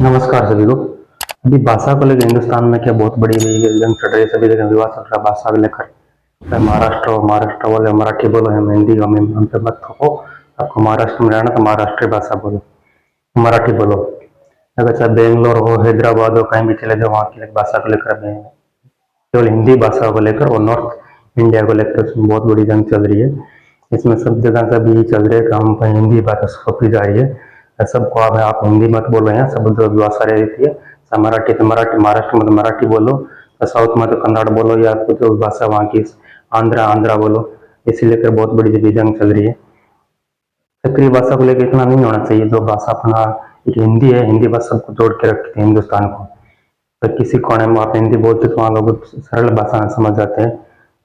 नमस्कार सभी को। अभी भाषा को लेकर हिंदुस्तान में क्या बहुत बड़ी जंग चल रही है। सभी जगह विवाद चल रहा है भाषा को लेकर। चाहे महाराष्ट्र बोले मराठी बोलो, हम हिंदी हम पे मत थोपो। आपको महाराष्ट्र में रहना तो महाराष्ट्रीय भाषा बोलो, मराठी बोलो। अगर चाहे बेंगलोर हो, हैदराबाद हो, कहीं भी चले जाओ, वहाँ की भाषा को लेकर केवल हिंदी भाषा को लेकर और नॉर्थ इंडिया को लेकर उसमें बहुत बड़ी जंग चल रही है। इसमें सब जगह से भी चल रही है कि हम कहीं हिंदी भाषा सौंपी जा रही है सबको। आप हिंदी मत बोलो, यहाँ सब जो भाषा रहती है मराठी तो मराठी, महाराष्ट्र में तो मराठी बोलो, साउथ में तो कन्नड़ बोलो, या कुछ जो भाषा वहाँ की आंध्रा बोलो। इसी लेकर बहुत बड़ी जंग चल रही है। क्षेत्रीय भाषा को लेकर इतना नहीं होना चाहिए। जो भाषा अपना एक हिंदी है, हिंदी भाषा सबको जोड़ के रखती है हिंदुस्तान को। तो किसी कोने में आप हिंदी बोलते तो वहाँ लोग सरल भाषा में समझ जाते हैं।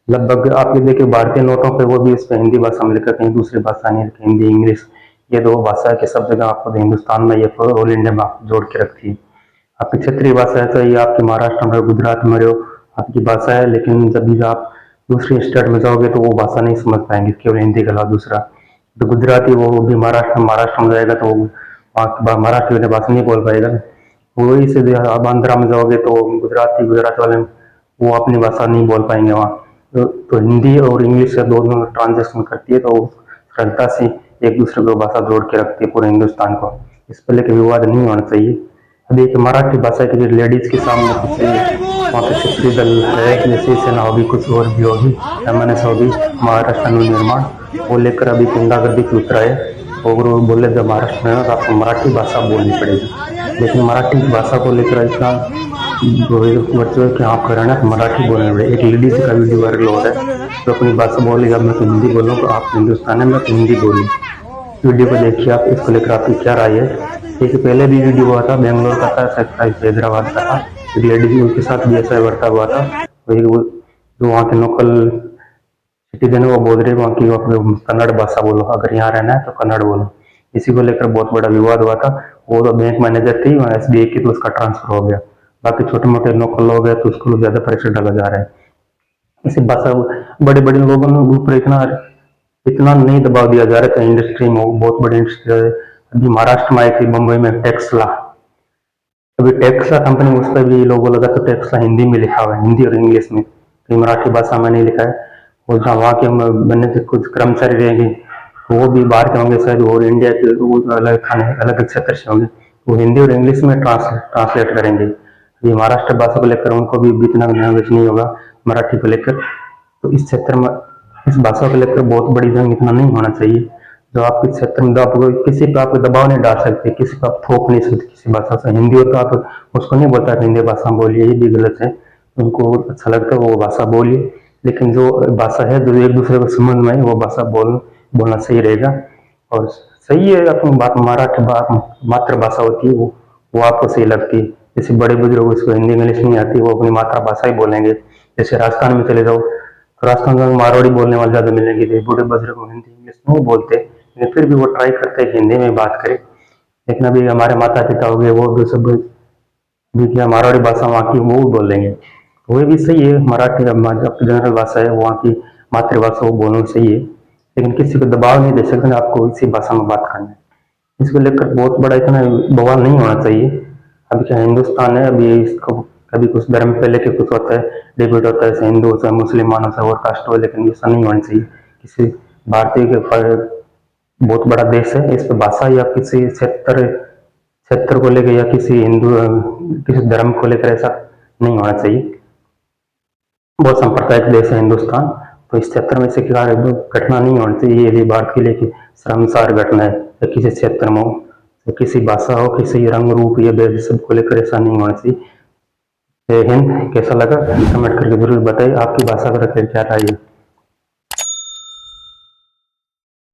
लगभग आप ये देखिए भारतीय नोटों पे वो भी इस पे हिंदी भाषा में लिखा, कहीं दूसरी भाषा नहीं लिखी। हिंदी इंग्लिश ये दो भाषा के सब जगह आपको हिंदुस्तान में ये ऑल इंडिया में आपको जोड़ के रखती है। आपकी क्षेत्रीय भाषा है तो ये आपकी महाराष्ट्र में, गुजरात में रहो, आपकी भाषा है। लेकिन जब भी आप दूसरी स्टेट में जाओगे तो वो भाषा नहीं समझ पाएंगे केवल हिंदी के अलावा दूसरा। तो गुजराती वो भी महाराष्ट्र में जाएगा तो वहाँ मराठी वाली भाषा नहीं बोल पाएगा। वही से आप आंध्रा में जाओगे तो गुजरात वाले वो अपनी भाषा नहीं बोल पाएंगे वहाँ। तो हिंदी और इंग्लिश से दोनों ट्रांजेक्शन करती है तो सरलता से एक दूसरे को भाषा जोड़ के रखती है पूरे हिंदुस्तान को। इस पर लेकर विवाद नहीं होना चाहिए। अभी एक मराठी भाषा की लेडीज के सामने कुछ वहाँ पे क्षेत्रीय दल है, जैसे सेना होगी, कुछ और भी होगी, एमएनएस होगी, महाराष्ट्र निर्माण, वो लेकर अभी गुंडागर्दी पे उतरा है। और वो बोले जब महाराष्ट्र में तो आपको मराठी भाषा बोलनी पड़ेगी। लेकिन मराठी भाषा को लेकर इतना बच्चों के आप करना मराठी बोलने पड़े। एक लेडीज का वीडियो वायरल हो रहा है तो अपनी भाषा बोलेगा, मैं तो हिंदी बोलूँ, तो आप हिंदुस्तान में तो हिंदी बोली। वीडियो को देखिए आप, इसको लेकर आपकी क्या राय है। इससे पहले भी वीडियो हुआ था, बेंगलोर का था, हैदराबाद का था, एक लेडीज उनके साथ भी ऐसा वर्ता हुआ था। जो वहाँ के लोकल सिटीजन है वो बोल रहे वहाँ की कन्नड़ भाषा बोलो, अगर यहाँ रहना है तो कन्नड़ बोलो। इसी को लेकर बहुत बड़ा विवाद हुआ था। वो तो बैंक मैनेजर थी वहाँ एसबीआई की, तो उसका ट्रांसफर हो गया। बाकी छोटे मोटे लोकल लोग हैं तो उसको ज्यादा प्रेशर डाला जा रहा है। इसी भाषा बड़े बड़े लोगों ने ऊपर इतना नहीं दबाव दिया जा रहा था। इंडस्ट्री में बहुत बड़ी इंडस्ट्री है। अभी महाराष्ट्र में आई थी बम्बई में टेक्सला, अभी टेक्सला कंपनी, उस पर भी लोगों लगा तो टेक्सला हिंदी में लिखा हुआ है, हिंदी और इंग्लिश में, तो मराठी भाषा में नहीं लिखा है। और जहाँ वहाँ के बनने से कुछ कर्मचारी रहेंगे वो भी बाहर के होंगे शायद, और इंडिया के अलग थाने अलग क्षेत्र से होंगे, वो हिंदी और इंग्लिश में ट्रांसलेट करेंगे। अभी महाराष्ट्र भाषा को लेकर उनको भी इतना नॉलेज नहीं होगा मराठी को लेकर। तो इस क्षेत्र में इस भाषा को लेकर बहुत बड़ी जंग इतना नहीं होना चाहिए। जो आपके क्षेत्र में आप किसी पे आप दबाव नहीं डाल सकते, किसी पे आप थोप नहीं सकते किसी भाषा से। हिंदी हो तो आप उसको नहीं बोलता हिंदी भाषा बोलिए, ये भी गलत है। उनको अच्छा लगता है वो भाषा बोलिए, लेकिन जो भाषा है जो एक दूसरे को समझ में है वो भाषा बोलना सही रहेगा। और सही है अपनी बात, मराठी मातृभाषा होती है वो आपको सही लगती है। जैसे बड़े बुजुर्ग उसको हिंदी इंग्लिश नहीं आती, वो अपनी मातृभाषा ही बोलेंगे। जैसे राजस्थान में चले जाओ तो राजस्थान में मारवाड़ी बोलने वाले ज्यादा मिलेंगे, बूढ़े बुजुर्ग हिंदी इंग्लिश नहीं बोलते, लेकिन फिर भी वो ट्राई करते हैं कि हिंदी में बात करें। लेकिन अभी हमारे माता पिता हो गए वो भी सब भी क्या मारवाड़ी भाषा वहाँ की वो बोलेंगे, वो भी सही है। मराठी जनरल भाषा है, वहाँ की मातृभाषा वो बोलना सही है, लेकिन किसी को दबाव नहीं दे सकते आपको इसी भाषा में बात करना है। इसको लेकर बहुत बड़ा इतना बवाल नहीं होना चाहिए। अभी क्या हिंदुस्तान है, अभी इसको कभी कुछ धर्म पे लेके कुछ होता है, डिबेट होता है, हिंदू से मुसलमानों से और कास्ट हो, लेकिन ऐसा नहीं होना चाहिए। किसी भारतीय के बहुत बड़ा देश है, इस पर भाषा या किसी क्षेत्र को लेकर या किसी हिंदू किसी धर्म को लेकर ऐसा नहीं होना चाहिए। बहुत सांप्रदायिक देश है हिंदुस्तान, तो इस क्षेत्र में से घटना नहीं होनी चाहिए। यदि भारत के लिए शर्मसार घटना है या किसी क्षेत्र में हो, तो किसी भाषा हो, किसी रंग रूप या भेद सबको लेकर ऐसा नहीं होना चाहिए। जय हिंद। कैसा लगा कमेंट करके जरूर बताइए, आपकी भाषा को लेकर क्या राय है।